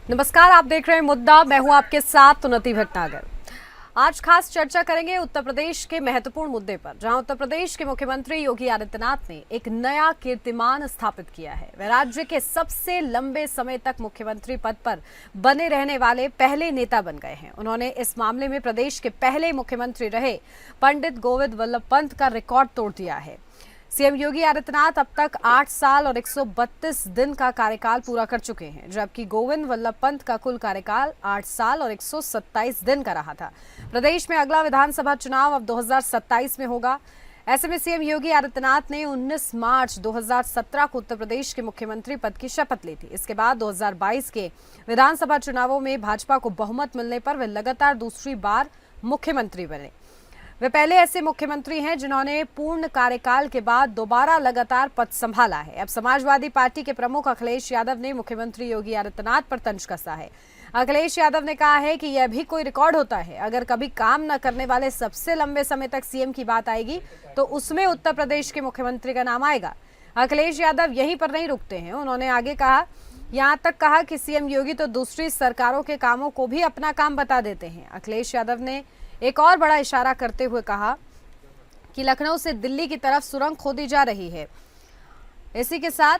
नमस्कार, आप देख रहे हैं मुद्दा। मैं हूं आपके साथ उन्नति भटनागर। आज खास चर्चा करेंगे उत्तर प्रदेश के महत्वपूर्ण मुद्दे पर, जहां उत्तर प्रदेश के मुख्यमंत्री योगी आदित्यनाथ ने एक नया कीर्तिमान स्थापित किया है। वे राज्य के सबसे लंबे समय तक मुख्यमंत्री पद पर बने रहने वाले पहले नेता बन गए हैं। उन्होंने इस मामले में प्रदेश के पहले मुख्यमंत्री रहे पंडित गोविंद वल्लभ पंत का रिकॉर्ड तोड़ दिया है। सीएम योगी आदित्यनाथ अब तक 8 साल और 132 दिन का कार्यकाल पूरा कर चुके हैं, जबकि गोविंद वल्लभ पंत का कुल कार्यकाल 8 साल और 127 दिन का रहा था। प्रदेश में अगला विधानसभा चुनाव अब 2027 में होगा। ऐसे में सीएम योगी आदित्यनाथ ने 19 मार्च 2017 को उत्तर प्रदेश के मुख्यमंत्री पद की शपथ ली थी। इसके बाद 2022 के विधानसभा चुनावों में भाजपा को बहुमत मिलने पर वे लगातार दूसरी बार मुख्यमंत्री बने। वे पहले ऐसे मुख्यमंत्री हैं जिन्होंने पूर्ण कार्यकाल के बाद दोबारा लगातार पद संभाला है। अब समाजवादी पार्टी के प्रमुख अखिलेश यादव ने मुख्यमंत्री योगी आदित्यनाथ पर तंज कसा है। अखिलेश यादव ने कहा है कि यह भी कोई रिकॉर्ड होता है। अगर कभी काम न करने वाले सबसे लंबे समय तक सीएम की बात आएगी तो उसमें उत्तर प्रदेश के मुख्यमंत्री का नाम आएगा। अखिलेश यादव यहीं पर नहीं रुकते हैं। उन्होंने आगे कहा, यहाँ तक कहा कि सीएम योगी तो दूसरी सरकारों के कामों को भी अपना काम बता देते हैं। अखिलेश यादव ने एक और बड़ा इशारा करते हुए कहा कि लखनऊ से दिल्ली की तरफ सुरंग खोदी जा रही है। इसी के साथ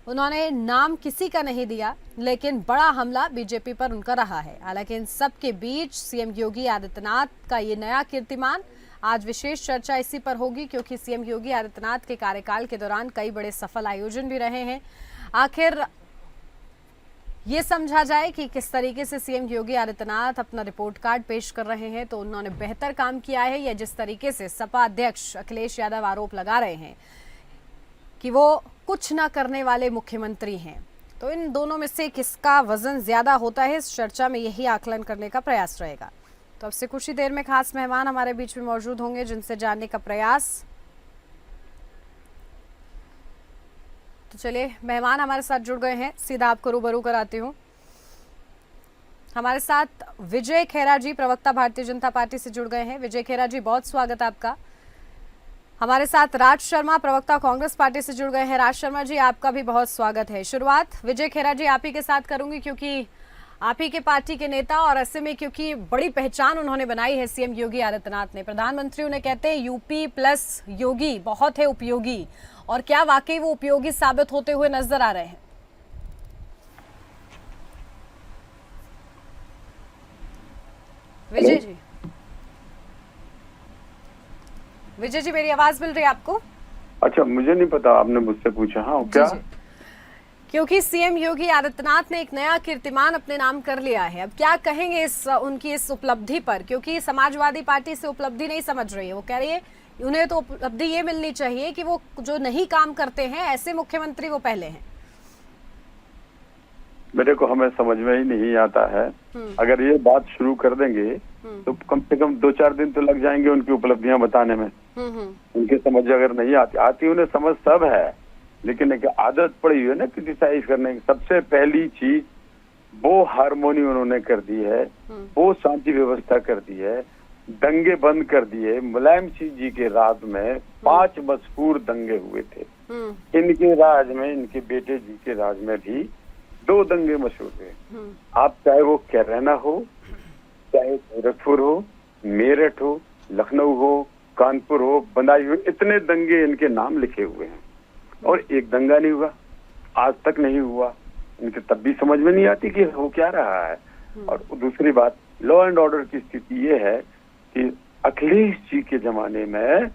उन्होंने नाम किसी का नहीं दिया, लेकिन बड़ा हमला बीजेपी पर उनका रहा है। हालांकि इन सब के बीच सीएम योगी आदित्यनाथ का ये नया कीर्तिमान, आज विशेष चर्चा इसी पर होगी, क्योंकि सीएम योगी आदित्यनाथ के कार्यकाल के दौरान कई बड़े सफल आयोजन भी रहे हैं। आखिर ये समझा जाए कि किस तरीके से सीएम योगी आदित्यनाथ अपना रिपोर्ट कार्ड पेश कर रहे हैं, तो उन्होंने बेहतर काम किया है, या जिस तरीके से सपा अध्यक्ष अखिलेश यादव आरोप लगा रहे हैं कि वो कुछ ना करने वाले मुख्यमंत्री हैं, तो इन दोनों में से किसका वजन ज्यादा होता है, इस चर्चा में यही आकलन करने का प्रयास रहेगा। तो अब से कुछ ही देर में खास मेहमान हमारे बीच में मौजूद होंगे, जिनसे जानने का प्रयास। तो चलिए, मेहमान हमारे साथ जुड़ गए हैं, सीधा आपको रूबरू कराती हूँ। हमारे साथ विजय खेरा जी, प्रवक्ता भारतीय जनता पार्टी से जुड़ गए हैं। विजय खेरा जी, बहुत स्वागत आपका। हमारे साथ राज शर्मा, प्रवक्ता कांग्रेस पार्टी से जुड़ गए हैं। राज शर्मा जी, आपका भी बहुत स्वागत है। शुरुआत विजय खेरा जी आप ही के साथ करूंगी, क्योंकि आप ही के पार्टी के नेता, और ऐसे में क्योंकि बड़ी पहचान उन्होंने बनाई है सीएम योगी आदित्यनाथ ने। प्रधानमंत्री उन्हें कहते हैं यूपी प्लस योगी बहुत है उपयोगी, और क्या वाकई वो उपयोगी साबित होते हुए नजर आ रहे हैं? विजय जी, विजय जी, मेरी आवाज मिल रही है आपको? अच्छा, मुझे नहीं पता, आपने मुझसे पूछा। हाँ, क्या? जी। क्योंकि सीएम योगी आदित्यनाथ ने एक नया कीर्तिमान अपने नाम कर लिया है, अब क्या कहेंगे उनकी इस उपलब्धि पर? क्योंकि समाजवादी पार्टी से उपलब्धि नहीं समझ रही है, वो कह रही है उन्हें तो उपलब्धि ये मिलनी चाहिए कि वो जो नहीं काम करते हैं ऐसे मुख्यमंत्री वो पहले हैं। मेरे को हमें समझ में ही नहीं आता है। अगर ये बात शुरू कर देंगे तो कम से कम 2-4 दिन तो लग जाएंगे उनकी उपलब्धियां बताने में। उनकी समझ अगर नहीं आती उन्हें समझ सब है, लेकिन एक आदत पड़ी है ना क्रिटिसाइज करने की। सबसे पहली चीज वो हारमोनी उन्होंने कर दी है, वो शांति व्यवस्था कर दी है, दंगे बंद कर दिए। मुलायम सिंह जी के राज में 5 मशहूर दंगे हुए थे। इनके राज में, इनके बेटे जी के राज में भी 2 दंगे मशहूर हुए। आप चाहे वो कैराना हो, चाहे गोरखपुर हो, मेरठ हो, लखनऊ हो, कानपुर हो, बदायूं हो, इतने दंगे इनके नाम लिखे हुए हैं, और एक दंगा नहीं हुआ, आज तक नहीं हुआ। इनके तब भी समझ में नहीं आती कि हो क्या रहा है। और दूसरी बात, लॉ एंड ऑर्डर की स्थिति ये है कि अखिलेश जी के जमाने में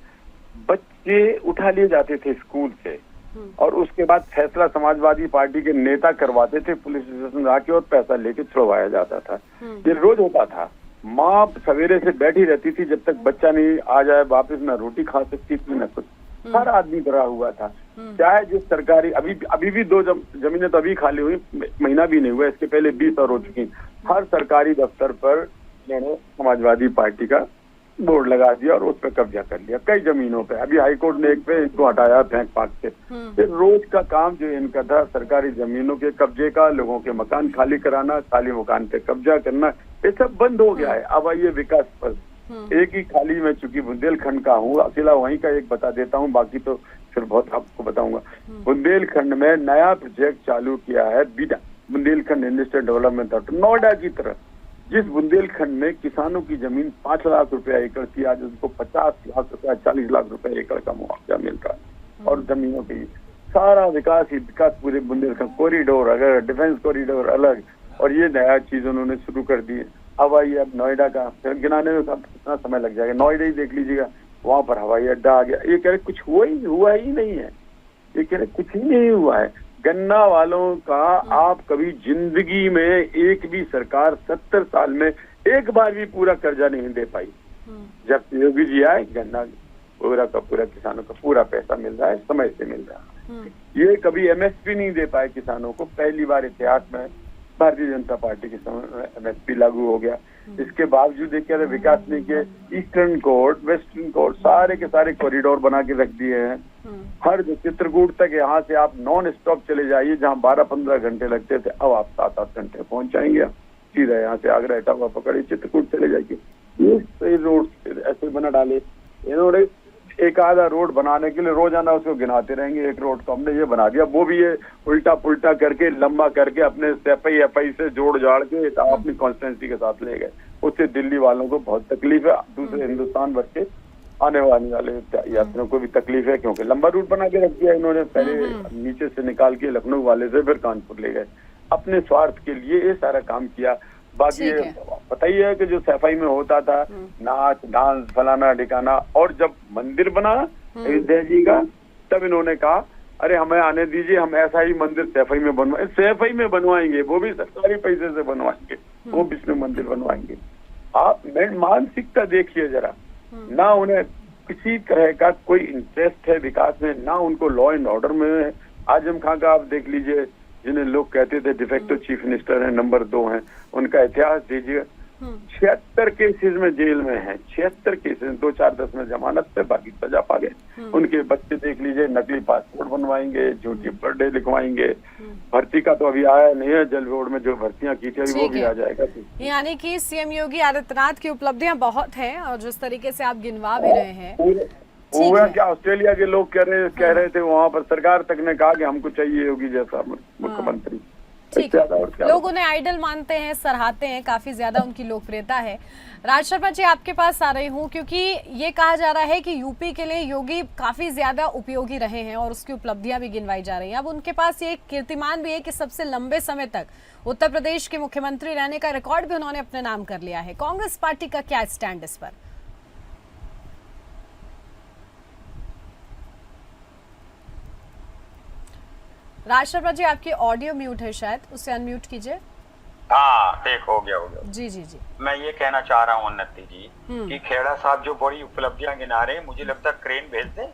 बच्चे उठा लिए जाते थे स्कूल से, और उसके बाद फैसला समाजवादी पार्टी के नेता करवाते थे, पुलिस स्टेशन आके और पैसा लेके छुड़वाया जाता था। ये रोज होता था। माँ सवेरे से बैठी रहती थी जब तक बच्चा नहीं आ जाए वापस, ना रोटी खा सकती थी न कुछ। हर आदमी डरा हुआ था। चाहे जिस सरकारी, अभी भी 2 जमीनें तो अभी खाली हुई, महीना भी नहीं हुआ, इसके पहले 20 और हो चुकी। हर सरकारी दफ्तर पर इन्होंने समाजवादी पार्टी का बोर्ड लगा दिया और उस पर कब्जा कर लिया कई जमीनों पे। अभी हाईकोर्ट ने एक पे इनको हटाया फेंक फाक से। फिर रोज का काम जो इनका था सरकारी जमीनों के कब्जे का, लोगों के मकान खाली कराना, खाली मकान पे कब्जा करना, ये सब बंद हो गया है। अब आइए विकास पर। एक ही खाली मैं चूंकि बुंदेलखंड का हूँ, अकेला वहीं का एक बता देता हूँ, बाकी तो फिर बहुत आपको बताऊंगा। बुंदेलखंड में नया प्रोजेक्ट चालू किया है BIDA, Bundelkhand industrial development authority, Noida की तरह, जिस बुंदेलखंड में किसानों की जमीन 5 लाख रुपया एकड़ थी, आज उसको 50 लाख रुपया 40 लाख रुपया एकड़ का मुआवजा मिल रहा है। और जमीनों की सारा विकास ही विकास पूरे बुंदेलखंड, कॉरिडोर अगर डिफेंस कॉरिडोर अलग, और ये नया चीज उन्होंने शुरू कर दी है। हवाई अब नोएडा का फिर गिनाने में कितना समय लग जाएगा, नोएडा ही देख लीजिएगा, वहां पर हवाई अड्डा आ गया। ये कह रहे कुछ हुआ ही नहीं है, ये कह रहे कुछ ही नहीं हुआ है। गन्ना वालों का आप कभी जिंदगी में एक भी सरकार 70 साल में एक बार भी पूरा कर्जा नहीं दे पाई। जब योगी जी आए, गन्ना पूरा का पूरा किसानों का पूरा पैसा मिल रहा है, समय से मिल रहा है। ये कभी एमएसपी नहीं दे पाए किसानों को, पहली बार इतिहास में भारतीय जनता पार्टी के समय एमएसपी लागू हो गया। इसके बावजूद देखिए विकास नहीं किए, ईस्टर्न कोर्ट, वेस्टर्न कोर्ट, सारे के सारे कॉरिडोर बना के रख दिए हैं। हर जो चित्रकूट तक यहाँ से आप नॉन स्टॉप चले जाइए, जहाँ 12-15 घंटे लगते थे, अब आप 7-8 घंटे पहुंच जाएंगे। सीधा यहाँ से आगरा इटावा पकड़े चित्रकूट चले जाइए। ये रोड ऐसे बना डाले इन्होंने, एक आधा रोड बनाने के लिए रोजाना उसको गिनाते रहेंगे, एक रोड को हमने ये बना दिया, वो भी ये उल्टा पुल्टा करके लंबा करके अपने एफआई से जोड़ जाड़ के अपनी कॉन्स्टिट्यूंसी के साथ ले गए। उससे दिल्ली वालों को बहुत तकलीफ है, दूसरे हिंदुस्तान भर के आने वाले यात्रियों को भी तकलीफ है, क्योंकि लंबा रूट बना के रख दिया इन्होंने। पहले नीचे से निकाल के लखनऊ वाले से फिर कानपुर ले गए, अपने स्वार्थ के लिए ये सारा काम किया। बाकी पता ही है कि जो सफाई में होता था नाच डांस फलाना ठिकाना, और जब मंदिर बना अयोध्या जी का, तब इन्होंने कहा अरे हमें आने दीजिए, हम ऐसा ही मंदिर सफाई में बनवाएंगे, वो भी सरकारी पैसे से बनवाएंगे, वो विष्णु मंदिर बनवाएंगे। आप मानसिकता देखिए जरा, ना उन्हें किसी तरह का कोई इंटरेस्ट है विकास में, ना उनको लॉ एंड ऑर्डर में। आजम खान का आप देख लीजिए, जिन्हें लोग कहते थे डिफेक्टिव चीफ मिनिस्टर हैं, नंबर 2 हैं, उनका इतिहास दीजिए। 76 केसेस में जेल में हैं, 76 केसेस, 2-4-10 में जमानत पे, बाकी सजा पा गए। उनके बच्चे देख लीजिए, नकली पासपोर्ट बनवाएंगे, झूठी बर्थडे लिखवाएंगे। भर्ती का तो अभी आया नहीं है, जल बोर्ड में जो भर्तियां की थी वो भी आ जाएगा। यानी कि सीएम योगी आदित्यनाथ की उपलब्धियां बहुत हैं, और जिस तरीके से आप गिनवा भी रहे हैं, हुआ क्या, ऑस्ट्रेलिया के लोग कह रहे थे, वहाँ पर सरकार तक ने कहा कि हमको चाहिए योगी जैसा मुख्यमंत्री। ठीक है, लोग उन्हें आइडल मानते हैं, सराहते हैं, काफी ज्यादा उनकी लोकप्रियता है। राज शर्मा जी, आपके पास आ रही हूँ, क्योंकि ये कहा जा रहा है कि यूपी के लिए योगी काफी ज्यादा उपयोगी रहे हैं और उसकी उपलब्धियां भी गिनवाई जा रही हैं। अब उनके पास ये कीर्तिमान भी है कि सबसे लंबे समय तक उत्तर प्रदेश के मुख्यमंत्री रहने का रिकॉर्ड भी उन्होंने अपने नाम कर लिया है। कांग्रेस पार्टी का क्या स्टैंड इस पर? राज शर्मा जी, आपकी ऑडियो म्यूट है, शायद उसे अनम्यूट कीजिए। हाँ, ठीक हो गया। जी जी जी। मैं ये कहना चाह रहा हूँ उन्नति जी कि खेड़ा साहब जो बड़ी उपलब्धियां गिना रहे हैं, मुझे लगता है क्रेन भेज दे,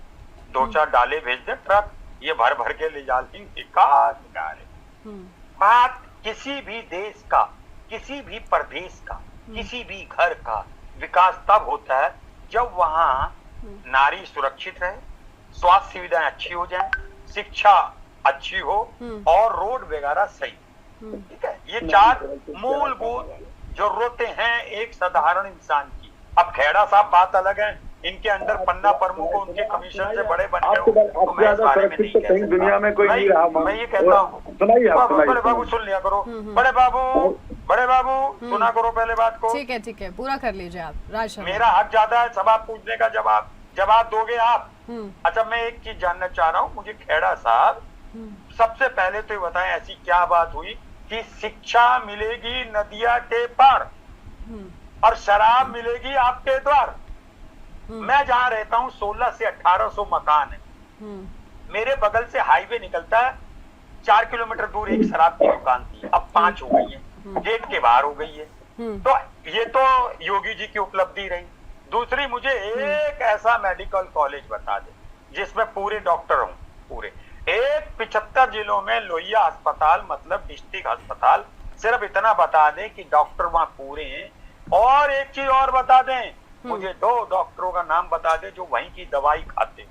2-4 डाले भेज दे, ट्रक ये भर भर के ले जाती गिना रहे। बात किसी भी देश का, किसी भी प्रदेश का, किसी भी घर का विकास तब होता है जब वहाँ नारी सुरक्षित रहे, स्वास्थ्य सुविधाएं अच्छी हो जाए, शिक्षा अच्छी हो और रोड वगैरह सही। ठीक है, ये 4 मूलभूत जरूरतें हैं एक साधारण इंसान की। अब खेड़ा साहब बात अलग है, इनके अंडर पन्ना प्रमुख, उनके कमिश्नर से बड़े बन गए, तो मैं इस बारे में नहीं कह दुनिया में कोई नहीं रहा। मैं ये कहता हूँ, बड़े बाबू सुन लिया करो, बड़े बाबू सुना करो पहले बात को। ठीक है, पूरा कर लीजिए आप। राज शर्मा, मेरा हक ज्यादा है सवाल पूछने का, जवाब दोगे आप। अच्छा, मैं एक चीज जानना चाह रहा हूँ, मुझे खेड़ा साहब सबसे पहले तो ये बताएं, ऐसी क्या बात हुई कि शिक्षा मिलेगी नदिया के पार और शराब मिलेगी आपके द्वार? मैं जहां रहता हूं 1600 से 1800 मकान है, मेरे बगल से हाईवे निकलता है, 4 किलोमीटर दूर एक शराब की दुकान थी, अब 5 हो गई है, गेट के बाहर हो गई है। तो ये तो योगी जी की उपलब्धि रही। दूसरी, मुझे एक ऐसा मेडिकल कॉलेज बता दे जिसमें पूरे डॉक्टर हों, पूरे 75 जिलों में लोहिया अस्पताल, मतलब डिस्ट्रिक्ट अस्पताल, सिर्फ इतना बता दें कि डॉक्टर वहां पूरे हैं। और एक चीज और बता दें, मुझे 2 डॉक्टरों का नाम बता दें जो वहीं की दवाई खाते,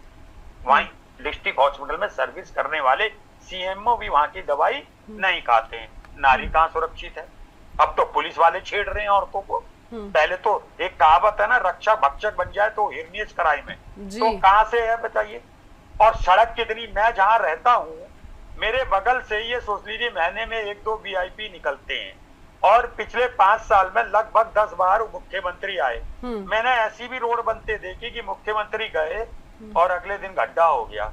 वहीं डिस्ट्रिक्ट हॉस्पिटल में सर्विस करने वाले सीएमओ भी वहां की दवाई नहीं खाते हैं। नारी कहाँ सुरक्षित है? अब तो पुलिस वाले छेड़ रहे हैं औरतों को। पहले तो एक कहावत है ना, रक्षा भक्षक बन जाए तो हिरनीच कराई में, तो कहाँ से है बताइए? और सड़क कितनी, मैं जहां रहता हूँ मेरे बगल से ये सोच लीजिए महीने में 1-2 वीआईपी निकलते हैं, और पिछले 5 साल में लगभग 10 बार मुख्यमंत्री आए। मैंने ऐसी भी रोड बनते देखी कि मुख्यमंत्री गए और अगले दिन गड्ढा हो गया।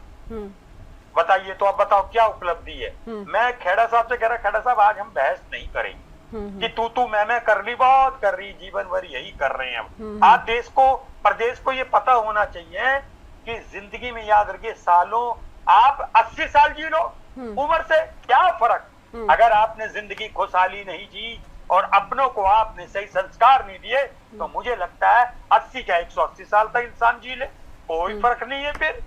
बताइए, तो अब बताओ क्या उपलब्धि है। मैं खेड़ा साहब से कह रहा, खेड़ा साहब आज हम बहस नहीं करेंगे कि तू मैं कर ली, बहुत कर रही, जीवन भर यही कर रहे हैं हम। आज देश को, प्रदेश को ये पता होना चाहिए कि जिंदगी में, याद रखिए, सालों आप 80 साल जी लो, उम्र से क्या फर्क। अगर आपने जिंदगी खुशहाली नहीं जी और अपनों को आपने सही संस्कार नहीं दिए, तो मुझे लगता है 80 क्या 180 साल तक इंसान जी ले, कोई फर्क नहीं है। फिर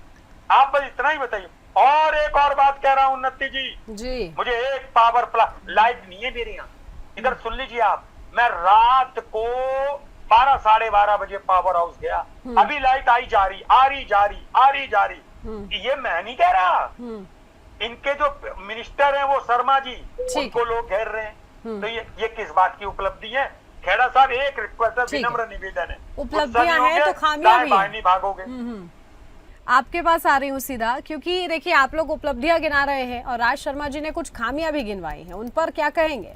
आप बस इतना ही बताइए। और एक और बात कह रहा हूँ उन्नति जी, मुझे एक पावर प्लांट, लाइट नहीं है मेरे यहाँ, इधर सुन लीजिए आप, मैं रात को 12 साढ़े 12 बजे पावर हाउस गया, अभी लाइट आई जा रही, आ रही जा रही। ये मैं नहीं कह रहा, इनके जो मिनिस्टर हैं वो शर्मा जी, उनको लोग घेर रहे हैं। तो ये किस बात की उपलब्धि है। खेड़ा साहब, एक रिक्वेस्ट है, विनम्र निवेदन है, उपलब्धियां हैं तो खामियां भी नहीं भागोगे। आपके पास आ रही हूँ सीधा, क्योंकि देखिए आप लोग उपलब्धियां गिना रहे हैं और राज शर्मा जी ने कुछ खामियां भी गिनवाई हैं, उन पर क्या कहेंगे।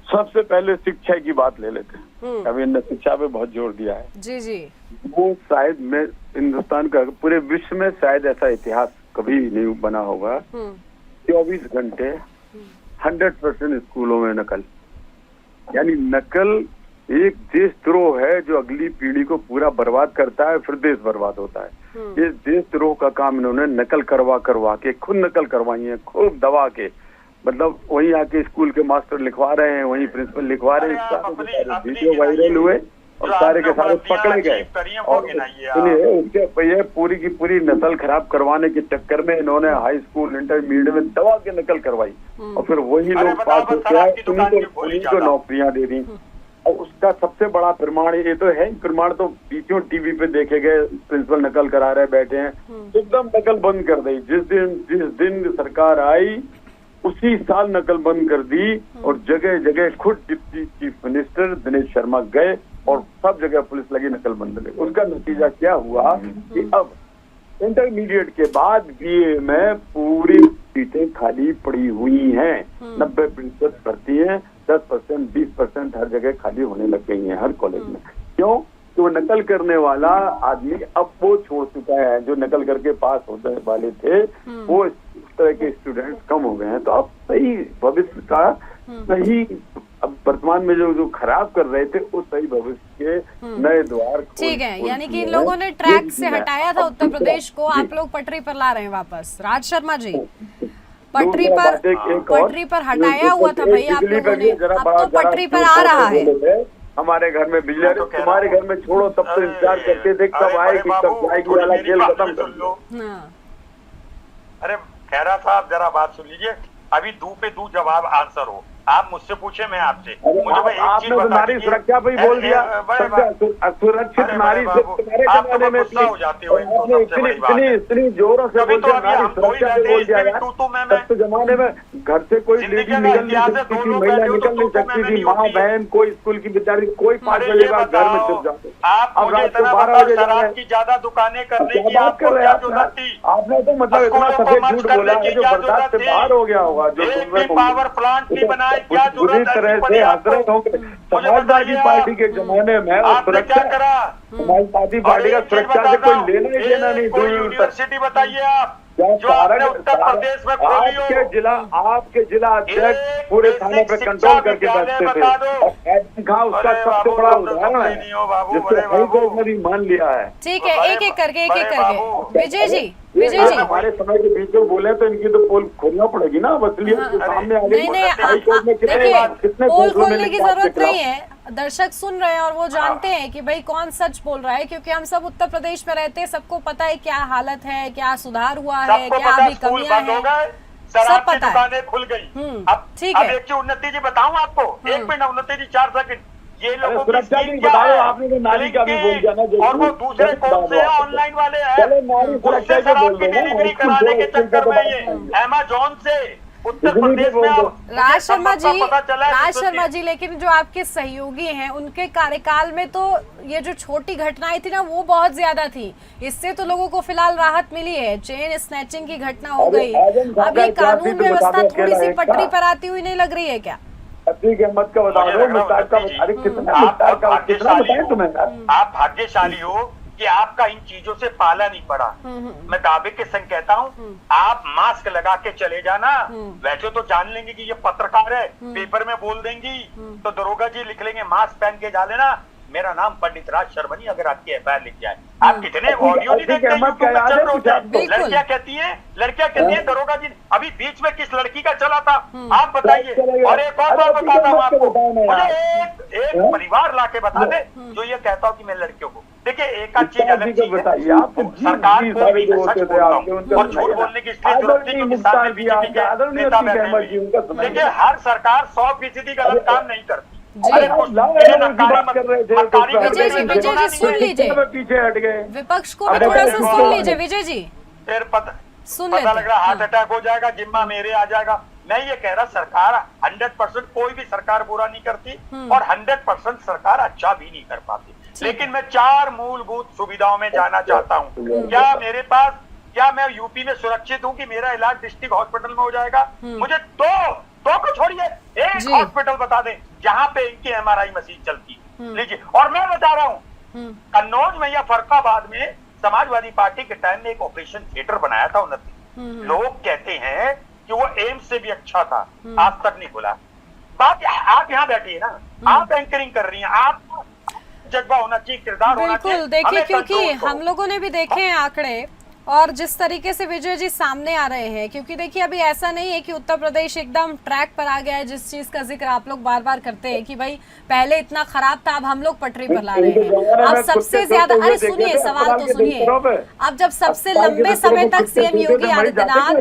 सबसे पहले शिक्षा की बात ले लेते हैं। अभी इन्होंने शिक्षा पे बहुत जोर दिया है। जी। वो शायद में हिंदुस्तान का, पूरे विश्व में शायद ऐसा इतिहास कभी नहीं बना होगा। 24 घंटे 100% स्कूलों में नकल, यानी नकल एक देशद्रोह है जो अगली पीढ़ी को पूरा बर्बाद करता है, फिर देश बर्बाद होता है। इस देशद्रोह का काम इन्होंने नकल करवा के, खुद नकल करवाई है, खूब दबा के, मतलब वहीं आके स्कूल के मास्टर लिखवा रहे हैं, वहीं प्रिंसिपल लिखवा रहे हैं, सारे वीडियो वायरल हुए और सारे के सारे पकड़े गए। और सुनिए, उसके ये पूरी की पूरी नस्ल खराब करवाने के चक्कर में इन्होंने हाई स्कूल इंटरमीडिएट में दबा के नकल करवाई और फिर वही लोग पास होते हैं, उनको नौकरियां दे दी। और उसका सबसे बड़ा प्रमाण ये तो है, प्रमाण तो बीचों टीवी पे देखे गए, प्रिंसिपल नकल करा रहे बैठे हैं, एकदम नकल बंद कर दी। जिस दिन सरकार आई उसी साल नकल बंद कर दी और जगह जगह खुद deputy chief minister Dinesh Sharma गए और सब जगह पुलिस लगी, नकल बंद लगी। उसका नतीजा क्या हुआ कि अब इंटरमीडिएट के बाद बीए में पूरी सीटें खाली पड़ी हुई हैं, 90% भर्ती है, 10% 20% हर जगह खाली होने लग गई है हर कॉलेज में। क्यों? तो नकल करने वाला आदमी अब वो छोड़ चुका है, जो नकल करके पास होने वाले थे वो इस तरह के स्टूडेंट्स कम हो गए हैं। तो अब सही भविष्य का सही, अब वर्तमान में जो खराब कर रहे थे उस सही भविष्य के नए द्वार। ठीक है, यानी कि इन लोगों ने ट्रैक से हटाया था उत्तर प्रदेश को, आप लोग पटरी पर ला रहे हैं वापस। राज शर्मा जी, पटरी पर हटाया हुआ था भाई आप लोगों ने, अब तो पटरी पर आ रहा है। हमारे घर में बिजली, तुम्हारे घर में छोड़ो, तब तो इंतजार करते थे कब आएगी वाला खेल खत्म कर लो। अरे खैरा साहब, जरा बात सुन लीजिए, अभी दू पे दू जवाब आंसर हो। आप मुझसे पूछे, मैं आपसे, मुझे भाई एक चीज बता नारी सुरक्षा पे बोल दिया, सुरक्षित नारी से तुम्हारे जमाने में इतनी जोरों से बोल दिया, नारी सुरक्षा पे बोल दिया। तब तो जमाने में घर से कोई लेडी निकल नहीं सकती थी, महिला निकल नहीं सकती थी, माँ बहन कोई स्कूल की बेचारी, कोई 5 बजे बाद घर में चुप जाते। अब रात को 12 बजे शराब की ज्यादा दुकानें करने की बात कर रहे हैं आपने, तो मतलब इतना सफेद झूठ बोला है जो बर्दाश्त से बाहर हो गया होगा। जो पावर प्लांट भी बनाए, क्या बुरी तरह से हजरत होंगे समाजवादी पार्टी के जमाने में, और सुरक्षा समाजवादी पार्टी का सुरक्षा से कोई लेना ही देना नहीं। यूनिवर्सिटी बताइए आप जो आपने उत्तर प्रदेश में खोली हो, आपके जिला अध्यक्ष पूरे थाने पे कंट्रोल करके बैठते थे, उसका सबसे बड़ा उदाहरण है जिसको भी मान लिया है। ठीक है, एक एक करके विजय जी हमारे समय के बीच में बोले तो इनकी तो पोल खोलना पड़ेगी ना, असलियत के सामने आ गई। पोल खोलने की जरूरत नहीं है, दर्शक सुन रहे हैं और वो जानते हैं कि भाई कौन सच बोल रहा है, क्योंकि हम सब उत्तर प्रदेश में रहते हैं, सबको पता है क्या हालत है, क्या सुधार हुआ है, क्या अभी कमियां हैं, सब पता है। दुकानें खुल गई। अब ठीक है, एक उन्नति जी बताऊं आपको, 1 मिनट उन्नति जी 4 सेकंड, ये लोगों की स्कीम क्या है? आपने तो नाली का भी बोल दिया ना, और वो दूसरे कौन से ऑनलाइन वाले हैं, उससे शराब की डिलीवरी कराने के चक्कर में ये अमेज़न से उत्तर प्रदेश में अब राज शर्मा जी, पता चला है राज शर्मा जी, लेकिन जो आपके सहयोगी हैं उनके कार्यकाल में तो ये जो छोटी घटनाएं थी ना वो बहुत ज्यादा थी। इससे तो लोगों को फिलहाल राहत मिली है, चेन स्नैचिंग की घटना हो गई। अब ये कानून व्यवस्था थोड़ी सी पटरी पर आती हुई नहीं लग रही है क्या? ठीक है, मत का बता दो, आप भाग्यशाली हो कि आपका इन चीजों से पाला नहीं पड़ा। मैं दावे के संग कहता हूँ, आप मास्क लगा के चले जाना। वैसे तो जान लेंगे कि ये पत्रकार है, पेपर में बोल देंगी तो दरोगा जी लिख लेंगे मास्क पहन के जा लेना, मेरा नाम पंडित राज शर्मा नहीं, अगर आपकी एफआईआर लिख जाए। आप कितने ऑडियो नहीं देखते यूट्यूब में चल रहे होते हैं, लड़कियां कहती हैं दरोगा जी अभी बीच में किस लड़की का चला था, आप बताइए। और एक और बात बताता हूँ आपको, मुझे एक परिवार लाके बता दे जो ये कहता हूँ कि मैं लड़कियों को, देखिए एक आध चीज अलग चीज है, सरकार को भी मैं सच बोलता हूँ और झूठ बोलने की इसलिए जरूरत नहीं क्योंकि सामने बीजेपी के नेता बैठे हैं। देखिए हर सरकार 100% गलत काम नहीं करती। विजय जी सुन लीजिए, पीछे हट गए, विपक्ष को भी थोड़ा सा सुन लीजिए विजय जी। फिर पता लग रहा हार्ट अटैक हो जाएगा, जिम्मा मेरे आ जाएगा। मैं ये कह रहा सरकार 100% कोई भी सरकार बुरा नहीं करती और 100% सरकार अच्छा भी नहीं कर पाती, लेकिन मैं 4 मूलभूत सुविधाओं में जाना चाहता हूँ। क्या मैं यूपी में सुरक्षित हूँ कि मेरा इलाज डिस्ट्रिक्ट हॉस्पिटल में हो जाएगा? मुझे दो को छोड़िए, एक हॉस्पिटल बता दें जहाँ पे इनकी MRI मशीन चलती है, लीजिए। और मैं बता रहा हूँ कन्नौज में या फर्रुखाबाद में समाजवादी पार्टी के टाइम में एक ऑपरेशन थिएटर बनाया था उन्नति, लोग कहते हैं कि वो एम्स से भी अच्छा था, आज तक नहीं खुला। बात आप यहाँ बैठी है ना, आप एंकरिंग कर रही हैं, आप जज्बा होना चाहिए, किरदार होना चाहिए। बिल्कुल, देखिए क्योंकि हम लोगों ने भी देखे हैं आंकड़े और जिस तरीके से विजय जी सामने आ रहे हैं, क्योंकि देखिए अभी ऐसा नहीं है कि उत्तर प्रदेश एकदम ट्रैक पर आ गया है, जिस चीज का जिक्र आप लोग बार बार करते हैं कि भाई पहले इतना खराब था, अब हम लोग पटरी पर ला रहे हैं। अब सबसे ज्यादा, अरे सुनिए सवाल तो सुनिए, अब जब सबसे लंबे समय तक सीएम योगी आदित्यनाथ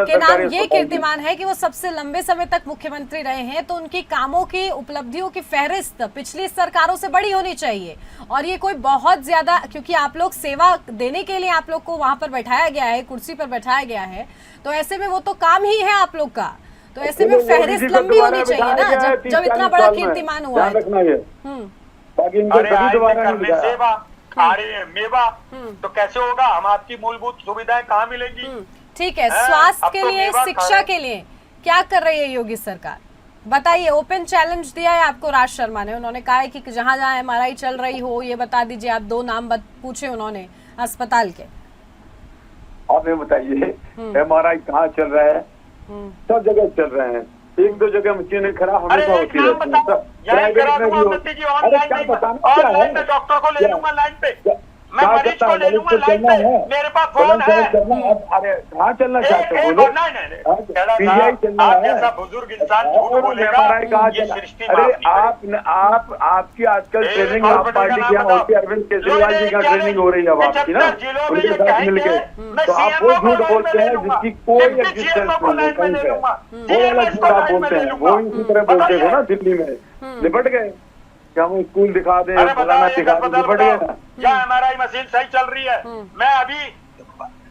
के नाम ये कीर्तिमान है कि वो सबसे लंबे समय तक मुख्यमंत्री रहे हैं, तो उनकी कामों की उपलब्धियों की फहरिस्त पिछली सरकारों से बड़ी होनी चाहिए। और ये कोई बहुत ज्यादा, क्योंकि आप लोग सेवा देने के लिए आप लोग को वहां पर बैठाया गया है, कुर्सी पर बैठाया गया है, तो ऐसे में वो तो काम ही है आप लोग का, तो ऐसे में फहरिस्त लंबी होनी चाहिए ना, जब इतना बड़ा कीर्तिमान हुआ है। सेवा खारे मेवा तो कैसे होगा? हम आपकी मूलभूत सुविधाएं कहाँ मिलेंगी? ठीक है, स्वास्थ्य के लिए, शिक्षा के लिए क्या कर रही है योगी सरकार? बताइए। ओपन चैलेंज दिया है आपको राज शर्मा ने, उन्होंने कहा है कि जहां जहां MRI चल रही हो ये बता दीजिए। आप 2 नाम पूछे उन्होंने अस्पताल के, आप ये बताइए MRI कहाँ चल रहा है? सब जगह चल रहे हैं, 1-2 जगह मशीनें खराब हमेशा होती रहती है। डॉक्टर को ले लूंगा लाइन पे, मैं मरीज को ले लूंगा लाइन पे, मेरे पास फोन है। अरे कहाँ चलना चाहते हो? आप जैसा बुजुर्ग इंसान झूठ बोलेगा, ये सृष्टि माफ नहीं करेगी। आपकी आजकल ट्रेनिंग आप पार्टी के यहाँ होती है, अरविंद केजरीवाल जी का ट्रेनिंग हो रही है अब आपकी ना, उनके साथ मिलके, तो आप वो झूठ बोलते हैं जिसकी कोई एग्जिस्टेंस नहीं है कहीं पे, वो वाला झूठ आप बोलते हैं, वो इसी तरह बोलते थे ना दिल्ली में, निपट गए कि हम स्कूल दिखा दें, फलाना दिखा दें, निपट गए ना। क्या MRI मशीन सही चल रही है? मैं अभी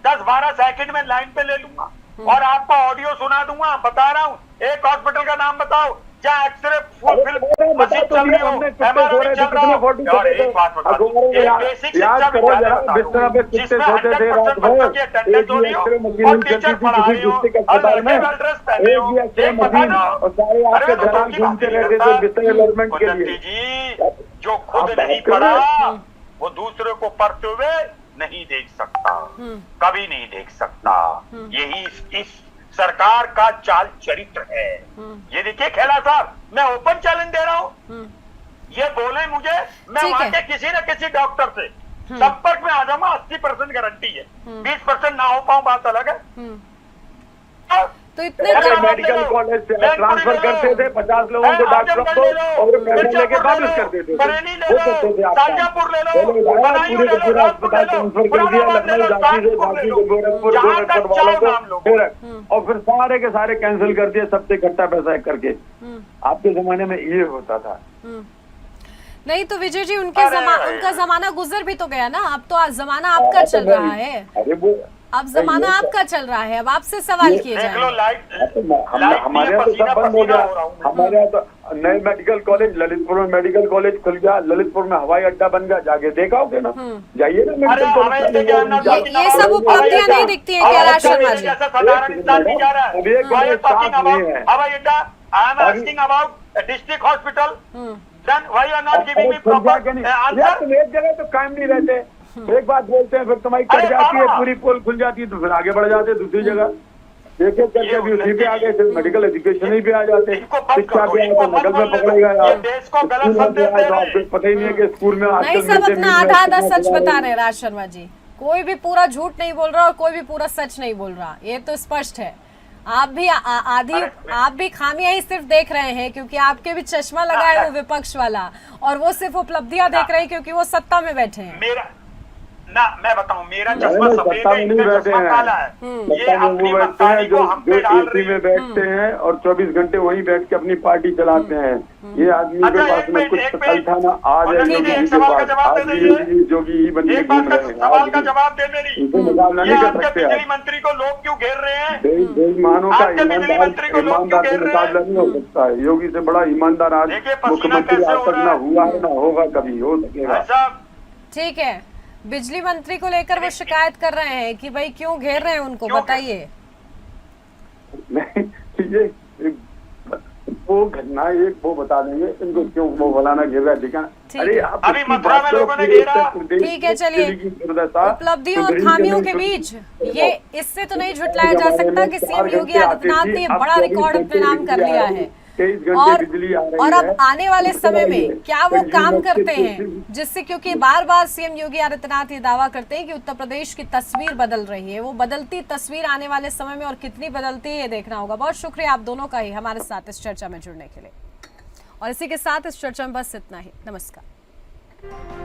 10-12 सेकंड में लाइन पे ले लूंगा और आपको ऑडियो सुना दूंगा। बता रहा हूँ, एक हॉस्पिटल का नाम बताओ क्या एक्सरे मशीन चल रही हो, MRI चल रहा हो। एक बात बता दो, एक बेसिक शिक्षा जिसमें 100% बच्चों की अटेंडेंस हो रही हो और टीचर पढ़ा रही हो और लड़के वेल ड्रेस पहने हो, एक बता दो। अरे उन्नति जी, जो खुद नहीं पढ़ा वो दूसरे को पढ़ते हुए नहीं देख सकता, कभी नहीं देख सकता। यही इस सरकार का चाल चरित्र है। ये देखिए खेला साहब, मैं ओपन चैलेंज दे रहा हूँ, ये बोले मुझे, मैं वहां के किसी न किसी डॉक्टर से संपर्क में आ जाऊंगा, 80% गारंटी है, 20% ना हो पाऊं बात अलग है। तो इतने मेडिकल कॉलेज से ट्रांसफर करते थे 50 लोगों को, डॉक्टरों को, और पैसे लेके वापस कर देते थे, वो करते थे। पूरे का पूरा अस्पताल ट्रांसफर कर दिया लखनऊ, झांसी से, झांसी से गोरखपुर, गोरखपुर वालों को, और फिर सारे के सारे कैंसिल कर दिए, सबसे इकट्ठा पैसा करके। आपके जमाने में ये होता था नहीं? तो विजय जी उनका जमाना गुजर भी तो गया ना, अब तो जमाना आपका चल रहा है। अरे वो अब जमाना आपका चल रहा है, अब आपसे सवाल किए देख लो जाए। लाइट हमारे यहाँ तो सब बंद हो गया। हमारे यहाँ तो नए मेडिकल कॉलेज, ललितपुर में मेडिकल कॉलेज खुल गया, ललितपुर में हवाई अड्डा बन गया, जाके देखा होगे ना, जाइए ना मेडिकल कॉलेज। ये सब उपलब्धियां नहीं दिखती है क्या राज शर्मा जी? साधारण इंसान नहीं जा रहा है। अब एक Why are you talking साथ about नहीं है। हवाई अड्डा? I am asking about a district hospital. Then why you are not giving me proper यार answer? तुम एक जगह तो कायम नहीं रहते, एक बात बोलते हैं फिर तुम्हारी कट अरे जाती है, बाबा। पूरी पोल खुल जाती है, तो फिर आगे बढ़ जाते हैं दूसरी जगह। एक एक करके भी उसी पे आ गए, फिर मेडिकल एजुकेशन ही पे आ जाते हैं। इनको बंद शिक्षा करो, पे आए इनको तो मत नकल में बोलने पकड़ेगा दो। ये यार, देश को गलत स्कूल में संदेश आए दे तो रहे आपको हैं। पता ही नहीं है कि स्कूल में नहीं, आजकल सब अपना मिड डे आधा आधा मील सच में बता रहे हैं राज शर्मा जी। कोई भी पूरा झूठ नहीं बोल रहा और कोई भी पूरा सच नहीं बोल रहा, ये तो स्पष्ट है। आप भी आधी आप भी खामियां ही सिर्फ देख रहे हैं, क्योंकि आपके भी चश्मा लगा है वो विपक्ष वाला, और वो सिर्फ उपलब्धियां देख रहे हैं क्योंकि वो सत्ता में बैठे हैं। मेरा ना मैं बताऊं, मेरा चश्मा नहीं, सफेद सत्ता है, में इनका नहीं चश्मा बैठे काला है। हैं। ये सत्ता में अपनी वो बैठते मस्तानी हैं को जो हम पे डाल एसी रही में है। बैठते हैं और 24 घंटे वहीं बैठ के अपनी पार्टी चलाते हैं। ये आदमी के अच्छा, पास एक में मिनट, कुछ एक कल था ना, आज है मिनट। जोगी एक जी के सवाल का पास, जवाब आज दे भी दीजिए। जोगी ही बन के एक बात घूम का रहे हैं। सवाल का जवाब दे मेरी। इनको मुकाबला ये नहीं कर आपके सकते बिजली आप। मंत्री को लोग क्यों घेर रहे हैं? बेईमानों का आपके बिजली मंत्री को लोग क्यों ईमानदार से घेर रहे मुकाबला हैं? नहीं हो सकता है। योगी से बड़ा ईमानदार आज देखिए, पसीना मुख्यमंत्री कैसे आज हो तक रहा ना है। हुआ है ना होगा कभी हो सकेगा। ऐसा ठीक है, बिजली मंत्री को लेकर वो शिकायत कर रहे हैं कि भाई क्यों घेर रहे हैं उनको, क्यों? बताइए। नहीं, ये वो घटना एक वो बता देंगे इनको क्यों वो फलाना घेर रहा है, ठीक है। ठीक अरे है। आप अभी इसकी मथुरा बात में करो, लोगों ने पूरे घेरा। उत्तर प्रदेश ठीक है, चलिए। की दुर्दशा, उपलब्धियों और तो खामियों गरीब के नहीं बीच तो- ये इससे तो नहीं झुटलाया जा सकता कि सीएम योगी आदित्यनाथ ने ये बड़ा रिकॉर्ड अपने नाम कर लिया है। 23 घंटे और बिजली आ रही और अब है। आने वाले उसके समय बाद में ये क्या वो कंज्यूमर काम के करते हैं, प्रति- जिससे, क्योंकि बार बार सीएम योगी आदित्यनाथ ये दावा करते हैं कि उत्तर प्रदेश की तस्वीर बदल रही है। वो बदलती तस्वीर आने वाले समय में और कितनी बदलती है ये देखना होगा। बहुत शुक्रिया आप दोनों का ही हमारे साथ इस चर्चा में जुड़ने के लिए। और इसी के साथ इस चर्चा में बस इतना ही। नमस्कार।